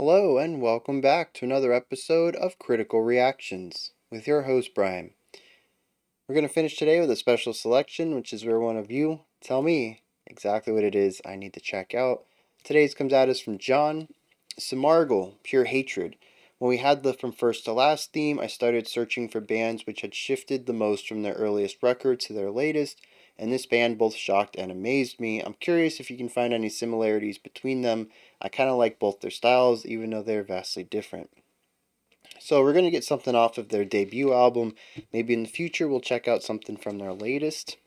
Hello, and welcome back to another episode of Critical Reactions with your host, Bryan. We're going to finish today with a special selection, which is where one of you tell me exactly what it is I need to check out. Today's comes at us from John. Semargl, Pure Hatred. When we had the From First to Last theme, I started searching for bands which had shifted the most from their earliest record to their latest, and this band both shocked and amazed me. I'm curious if you can find any similarities between them. I kind of like both their styles, even though they're vastly different. So we're going to get something off of their debut album. Maybe in the future we'll check out something from their latest.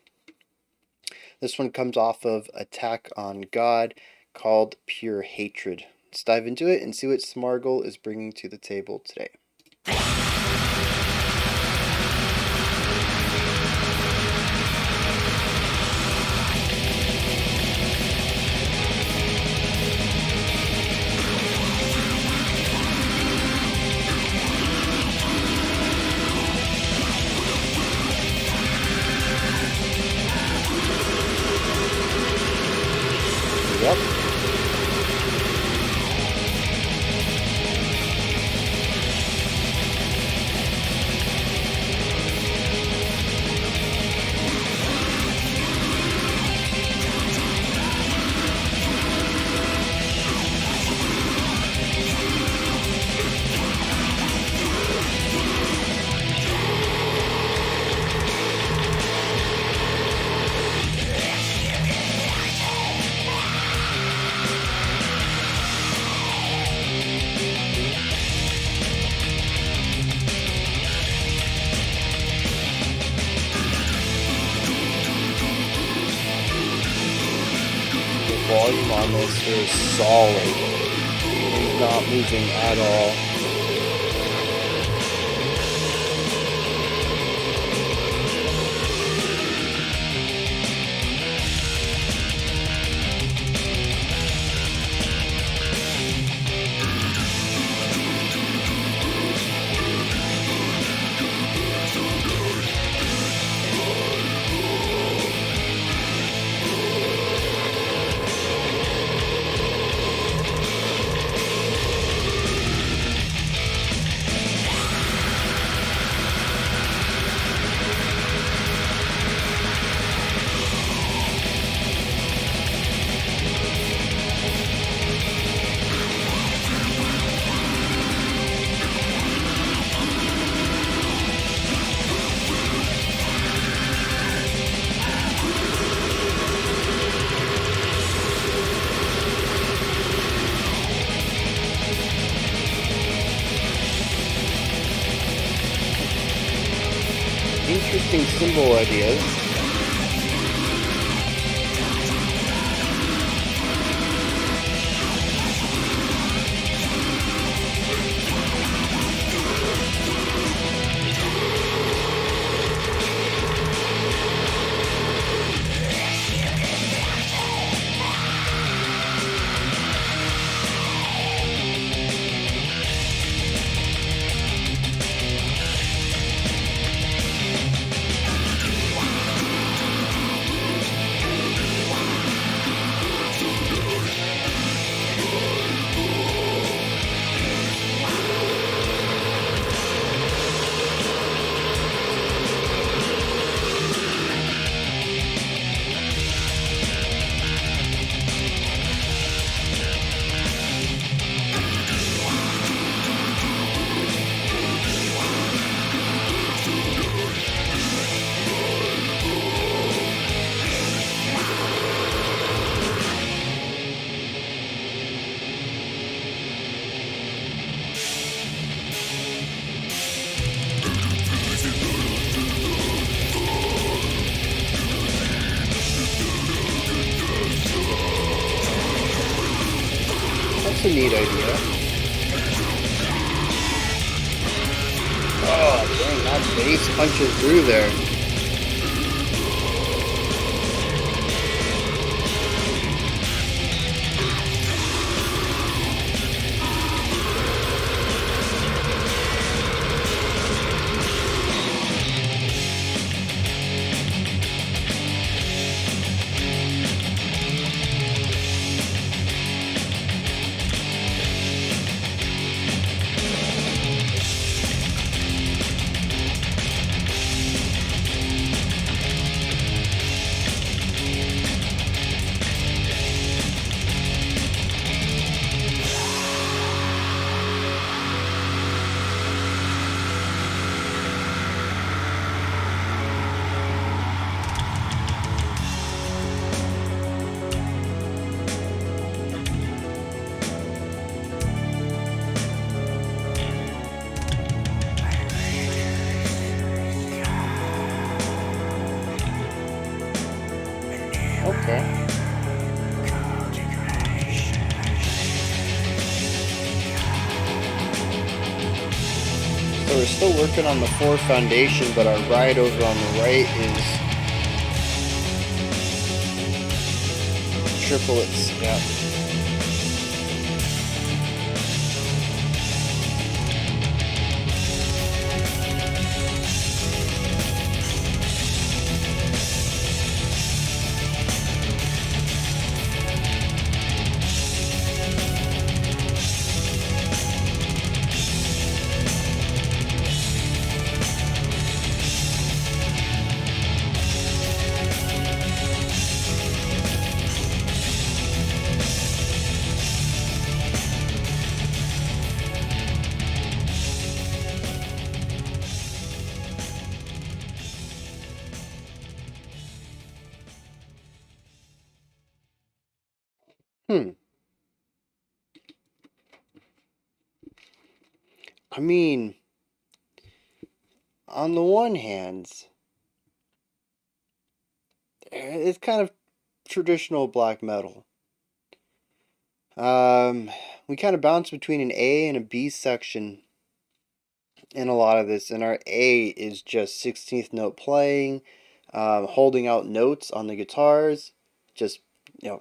This one comes off of Attack on God, called Pure Hatred. Let's dive into it and see what Semargl is bringing to the table today. Yep. Volume on this is solid. He's not moving at all. Interesting symbol ideas. That's a neat idea. Oh, dang, that bass punches through there. So we're still working on the 4 foundation, but our ride over on the right is triplets. Yeah. Hmm. I mean, on the one hand, it's kind of traditional black metal. Um, we kind of bounce between an A and a B section in a lot of this, and our A is just 16th note playing, holding out notes on the guitars, just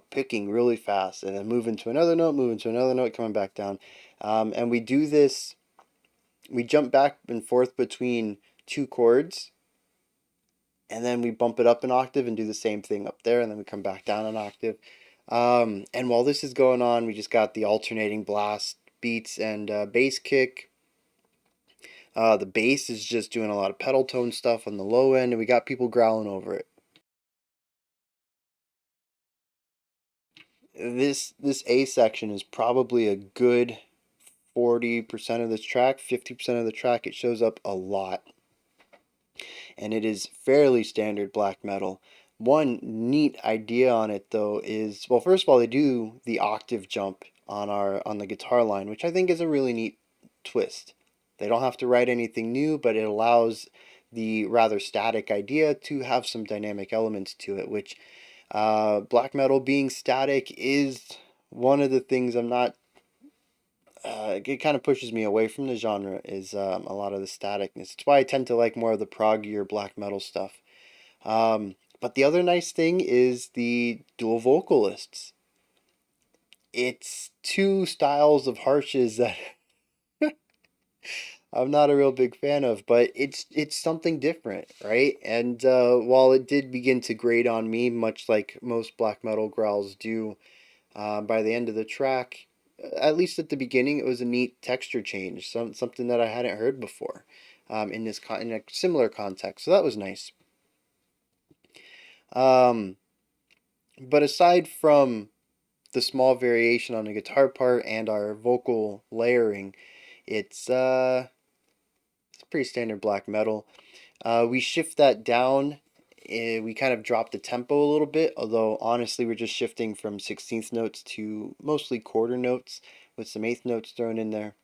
picking really fast, and then moving to another note, moving to another note, coming back down. And we do this, we jump back and forth between 2 chords, and then we bump it up an octave and do the same thing up there, and then we come back down an octave. And while this is going on, we just got the alternating blast beats and bass kick. The bass is just doing a lot of pedal tone stuff on the low end, and we got people growling over it. This A section is probably a good 40% of this track, 50% of the track. It shows up a lot, and it is fairly standard black metal. One neat idea on it though is, well, first of all, they do the octave jump on the guitar line, which I think is a really neat twist. They don't have to write anything new, but it allows the rather static idea to have some dynamic elements to it, which black metal being static is one of the things I'm not. It kind of pushes me away from the genre is a lot of the staticness. It's why I tend to like more of the proggier black metal stuff. But the other nice thing is the dual vocalists. It's 2 styles of harshes that I'm not a real big fan of, but it's something different, right? And while it did begin to grate on me, much like most black metal growls do, by the end of the track, at least at the beginning, it was a neat texture change, something that I hadn't heard before, in a similar context. So that was nice. Um, but aside from the small variation on the guitar part and our vocal layering, it's it's pretty standard black metal. We shift that down. We kind of drop the tempo a little bit, although honestly, we're just shifting from 16th notes to mostly quarter notes with some eighth notes thrown in there.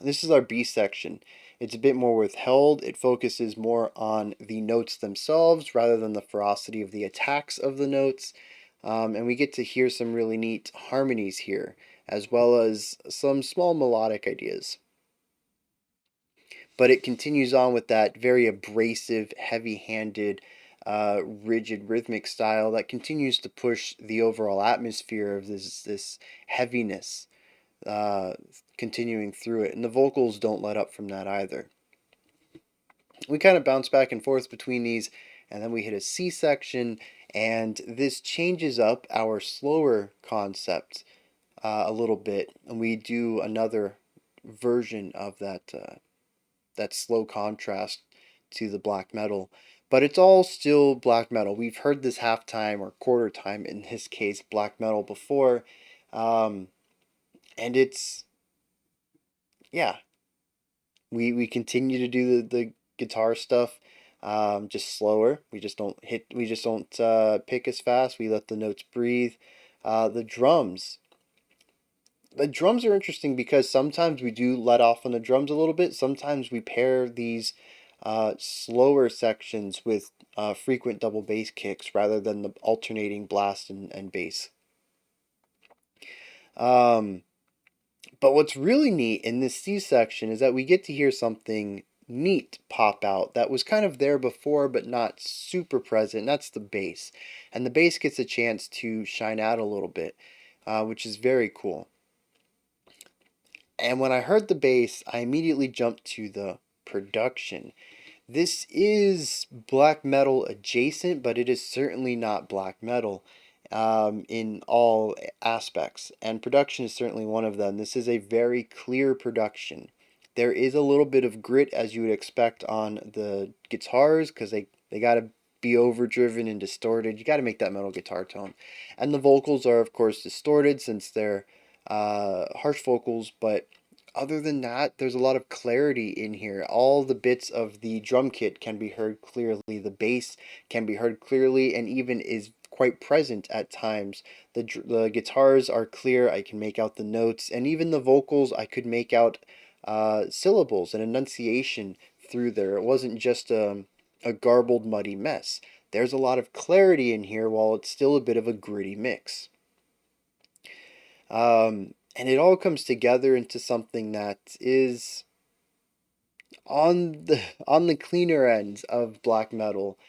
This is our B section. It's a bit more withheld. It focuses more on the notes themselves rather than the ferocity of the attacks of the notes. And we get to hear some really neat harmonies here, as well as some small melodic ideas. But it continues on with that very abrasive, heavy-handed, rigid rhythmic style that continues to push the overall atmosphere of this heaviness, uh, continuing through it. And the vocals don't let up from that either. We kind of bounce back and forth between these, and then we hit a C section, and this changes up our slower concept a little bit, and we do another version of that slow contrast to the black metal. But it's all still black metal. We've heard this halftime or quarter time, in this case, black metal before. Um, and it's, yeah, we continue to do the guitar stuff, just slower. We just don't pick as fast. We let the notes breathe. The drums. The drums are interesting because sometimes we do let off on the drums a little bit. Sometimes we pair these slower sections with frequent double bass kicks rather than the alternating blast and bass. Um, But what's really neat in this C section is that we get to hear something neat pop out that was kind of there before but not super present. That's the bass. And the bass gets a chance to shine out a little bit, which is very cool. And when I heard the bass, I immediately jumped to the production. This is black metal adjacent, but it is certainly not black metal in all aspects. And production is certainly one of them. This is a very clear production. There is a little bit of grit, as you would expect on the guitars, because they got to be overdriven and distorted. You got to make that metal guitar tone. And the vocals are, of course, distorted since they're harsh vocals, but other than that, there's a lot of clarity in here. All the bits of the drum kit can be heard clearly. The bass can be heard clearly and even is quite present at times. The guitars are clear. I can make out the notes. And even the vocals, I could make out syllables and enunciation through there. It wasn't just a garbled, muddy mess. There's a lot of clarity in here while it's still a bit of a gritty mix. And it all comes together into something that is on the cleaner end of black metal,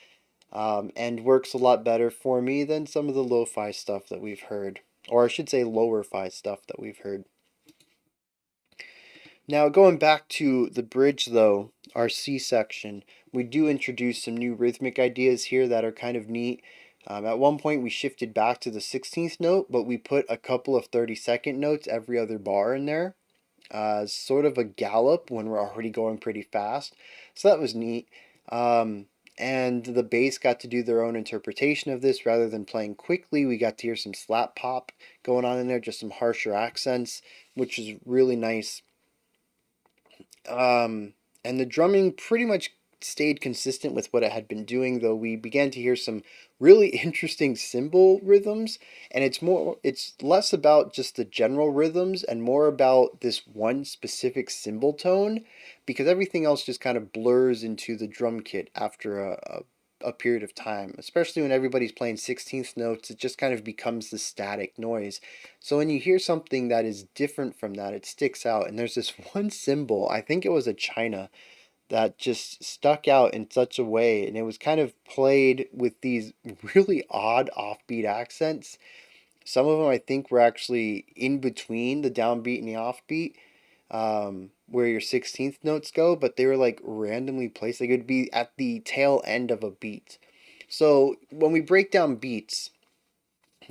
and works a lot better for me than some of the lo-fi stuff that we've heard, or I should say lower-fi stuff that we've heard. Now, going back to the bridge, though, our C section, we do introduce some new rhythmic ideas here that are kind of neat. At one point, we shifted back to the 16th note, but we put a couple of 30-second notes every other bar in there, sort of a gallop when we're already going pretty fast. So that was neat. And the bass got to do their own interpretation of this rather than playing quickly. We got to hear some slap pop going on in there, just some harsher accents, which is really nice. And the drumming pretty much stayed consistent with what it had been doing, though we began to hear some really interesting cymbal rhythms, and it's less about just the general rhythms and more about this one specific cymbal tone, because everything else just kind of blurs into the drum kit after a period of time, especially when everybody's playing 16th notes. It just kind of becomes the static noise. So when you hear something that is different from that, it sticks out. And there's this one cymbal, I think it was a China, that just stuck out in such a way, and it was kind of played with these really odd offbeat accents. Some of them I think were actually in between the downbeat and the offbeat, where your 16th notes go, but they were like randomly placed. They could be at the tail end of a beat. So when we break down beats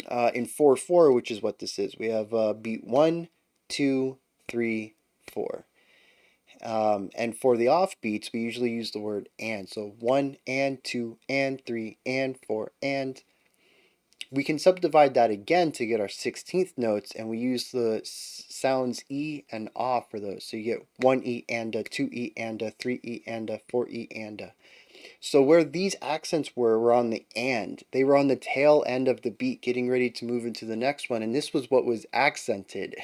in 4/4, which is what this is, we have beat 1, 2, 3, 4. And for the offbeats, we usually use the word and. So 1 and 2 and 3 and 4 and. We can subdivide that again to get our 16th notes, and we use the sounds E and A for those. So you get 1 E and a, 2 E and a, 3 E and a, 4 E and a. So where these accents were on the and. They were on the tail end of the beat getting ready to move into the next one, and this was what was accented.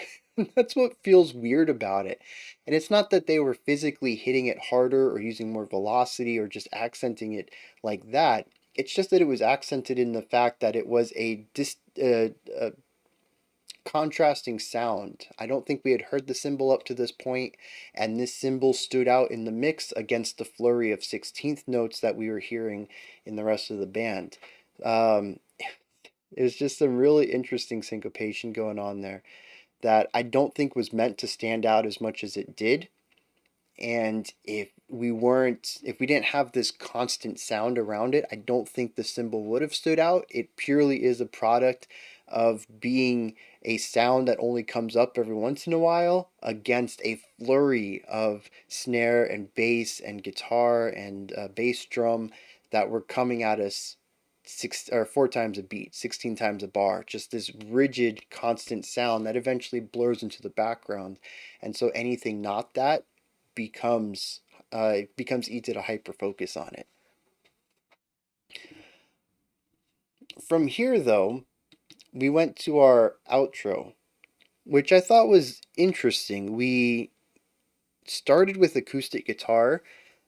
That's what feels weird about it. And it's not that they were physically hitting it harder or using more velocity or just accenting it like that. It's just that it was accented in the fact that it was a contrasting sound. I don't think we had heard the cymbal up to this point, and this cymbal stood out in the mix against the flurry of 16th notes that we were hearing in the rest of the band. It was just some really interesting syncopation going on there that I don't think was meant to stand out as much as it did. And if we didn't have this constant sound around it, I don't think the cymbal would have stood out. It purely is a product of being a sound that only comes up every once in a while against a flurry of snare and bass and guitar and bass drum that were coming at us 4 times a beat, 16 times a bar, just this rigid, constant sound that eventually blurs into the background. And so anything not that becomes it becomes easy to hyper focus on it. From here, though, we went to our outro, which I thought was interesting. We started with acoustic guitar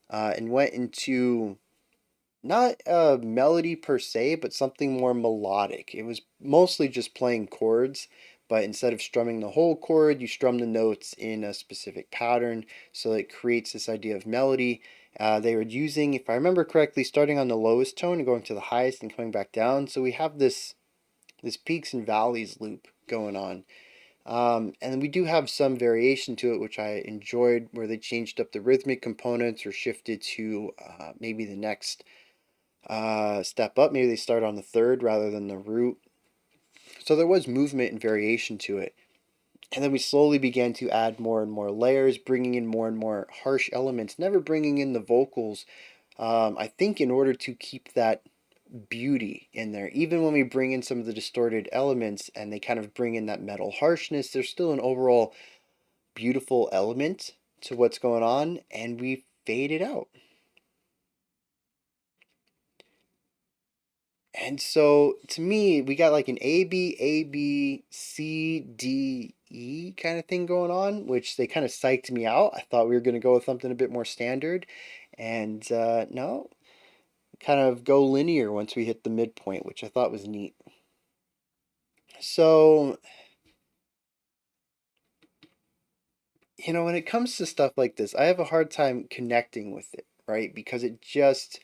and went into not a melody per se, but something more melodic. It was mostly just playing chords, but instead of strumming the whole chord, you strum the notes in a specific pattern, so it creates this idea of melody. They were using, if I remember correctly, starting on the lowest tone and going to the highest and coming back down. So we have this peaks and valleys loop going on. And we do have some variation to it, which I enjoyed, where they changed up the rhythmic components or shifted to maybe the next step up. Maybe they start on the third rather than the root. So there was movement and variation to it. And then we slowly began to add more and more layers, bringing in more and more harsh elements, never bringing in the vocals. I think in order to keep that beauty in there, even when we bring in some of the distorted elements and they kind of bring in that metal harshness, there's still an overall beautiful element to what's going on, and we fade it out. And so to me, we got like an A B, C, D, E kind of thing going on, which they kind of psyched me out. I thought we were going to go with something a bit more standard. And no, kind of go linear once we hit the midpoint, which I thought was neat. So, when it comes to stuff like this, I have a hard time connecting with it, right? Because it just,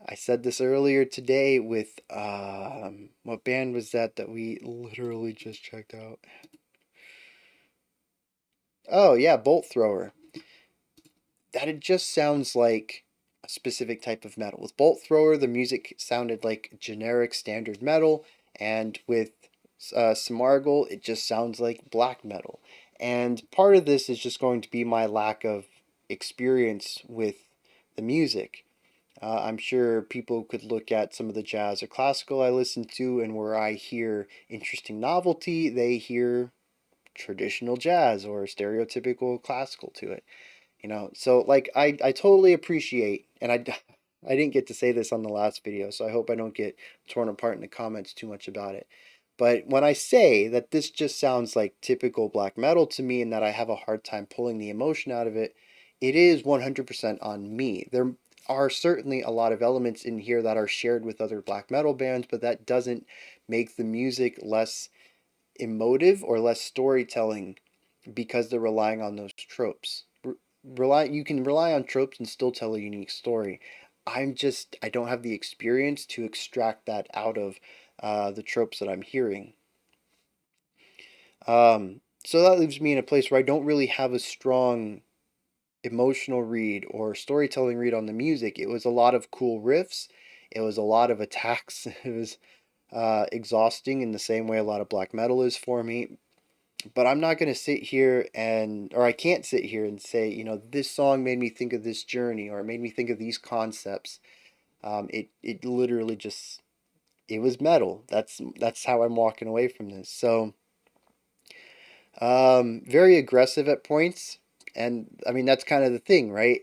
I said this earlier today with, what band was that we literally just checked out? Oh, yeah, Bolt Thrower. That it just sounds like a specific type of metal. With Bolt Thrower, the music sounded like generic standard metal, and with Semargl, it just sounds like black metal. And part of this is just going to be my lack of experience with the music. I'm sure people could look at some of the jazz or classical I listen to, and where I hear interesting novelty, they hear traditional jazz or stereotypical classical to it. So like I totally appreciate, and I didn't get to say this on the last video, so I hope I don't get torn apart in the comments too much about it. But when I say that this just sounds like typical black metal to me and that I have a hard time pulling the emotion out of it, it is 100% on me. There are certainly a lot of elements in here that are shared with other black metal bands, but that doesn't make the music less emotive or less storytelling because they're relying on those tropes. You can rely on tropes and still tell a unique story. I don't have the experience to extract that out of the tropes that I'm hearing. So that leaves me in a place where I don't really have a strong emotional read or storytelling read on the music. It was a lot of cool riffs. It was a lot of attacks. It was exhausting in the same way a lot of black metal is for me. But I'm not going to sit here or I can't sit here and say, this song made me think of this journey or it made me think of these concepts. It literally just, it was metal. That's how I'm walking away from this. So, very aggressive at points. And I mean, that's kind of the thing, right?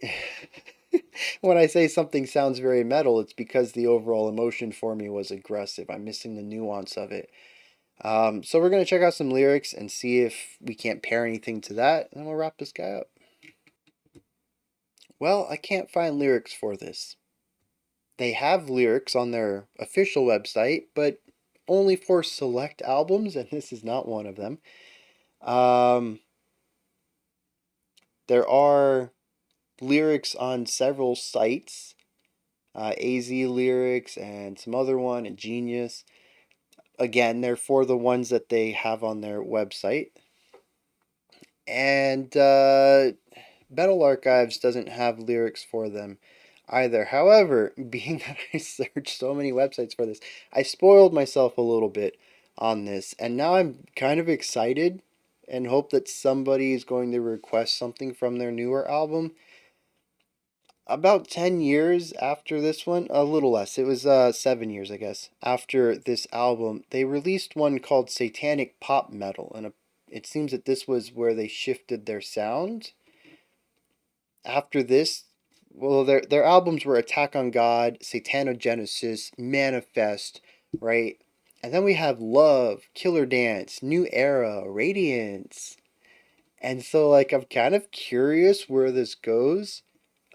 When I say something sounds very metal, it's because the overall emotion for me was aggressive. I'm missing the nuance of it. So we're going to check out some lyrics and see if we can't pair anything to that, and we'll wrap this guy up. Well, I can't find lyrics for this. They have lyrics on their official website, but only for select albums, and this is not one of them. There are lyrics on several sites, AZ Lyrics and some other one, and Genius. Again, they're for the ones that they have on their website. And Metal Archives doesn't have lyrics for them either. However, being that I searched so many websites for this, I spoiled myself a little bit on this, and now I'm kind of excited and hope that somebody is going to request something from their newer album. About 10 years after this one, a little less, it was 7 years, I guess, after this album, they released one called Satanic Pop Metal, and it seems that this was where they shifted their sound. After this, well, their albums were Attack on God, Satanogenesis, Manifest, right? And then we have Love, Killer Dance, New Era, Radiance. And so like I'm kind of curious where this goes.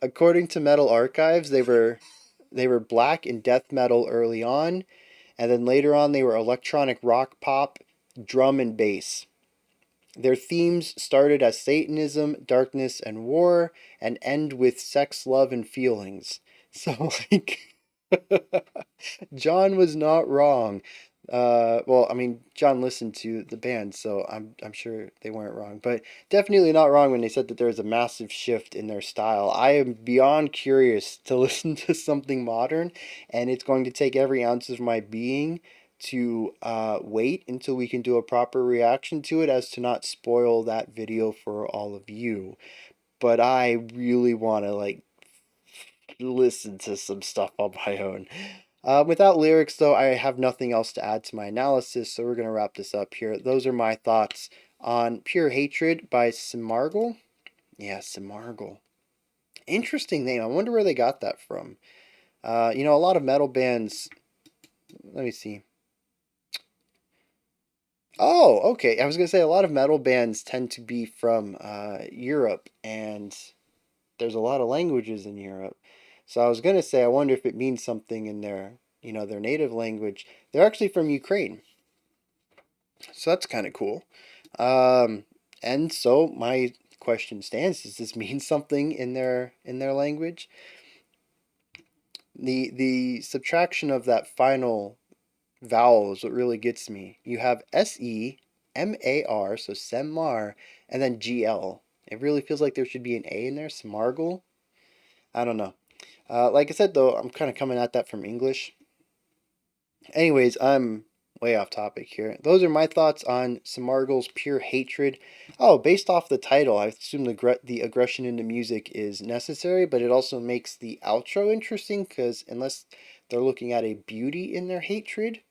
According to Metal Archives, they were black and death metal early on, and then later on they were electronic rock pop, drum and bass. Their themes started as Satanism, darkness, and war, and end with sex, love, and feelings. So, like, John was not wrong. Well, I mean, John listened to the band, so I'm sure they weren't wrong. But definitely not wrong when they said that there was a massive shift in their style. I am beyond curious to listen to something modern, and it's going to take every ounce of my being to wait until we can do a proper reaction to it, as to not spoil that video for all of you. But I really want to like listen to some stuff on my own. Without lyrics, though, I have nothing else to add to my analysis, so we're going to wrap this up here. Those are my thoughts on Pure Hatred by Semargl. Yeah, Semargl. Interesting name. I wonder where they got that from. A lot of metal bands. Let me see. Oh, okay. I was going to say a lot of metal bands tend to be from Europe, and there's a lot of languages in Europe. So I was going to say, I wonder if it means something in their native language. They're actually from Ukraine. So that's kind of cool. Um, and so my question stands, does this mean something in their language? The subtraction of that final vowel is what really gets me. You have Semar, so Semar, and then GL. It really feels like there should be an A in there, Semargl. I don't know. Like I said, though, I'm kind of coming at that from English. Anyways, I'm way off topic here. Those are my thoughts on Semargl's Pure Hatred. Oh, based off the title, I assume the aggression in the music is necessary, but it also makes the outro interesting, because unless they're looking at a beauty in their hatred,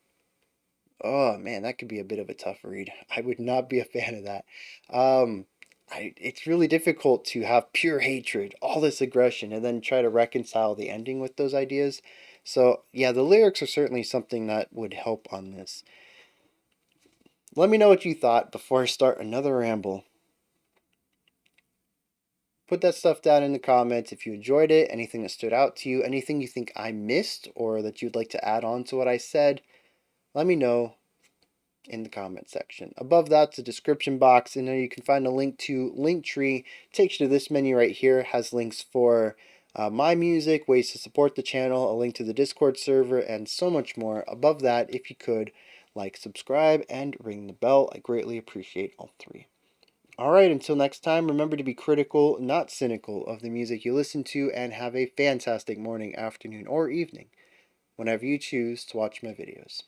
oh man, that could be a bit of a tough read. I would not be a fan of that. Um, it's really difficult to have pure hatred, all this aggression, and then try to reconcile the ending with those ideas. So, yeah, the lyrics are certainly something that would help on this. Let me know what you thought before I start another ramble. Put that stuff down in the comments if you enjoyed it, anything that stood out to you, anything you think I missed or that you'd like to add on to what I said. Let me know in the comment section. Above that's the description box, and there you can find a link to Linktree. Takes you to this menu right here. Has links for my music, ways to support the channel, a link to the Discord server, and so much more. Above that, if you could, like, subscribe, and ring the bell. I greatly appreciate all three. Alright, until next time, remember to be critical, not cynical, of the music you listen to, and have a fantastic morning, afternoon, or evening, whenever you choose to watch my videos.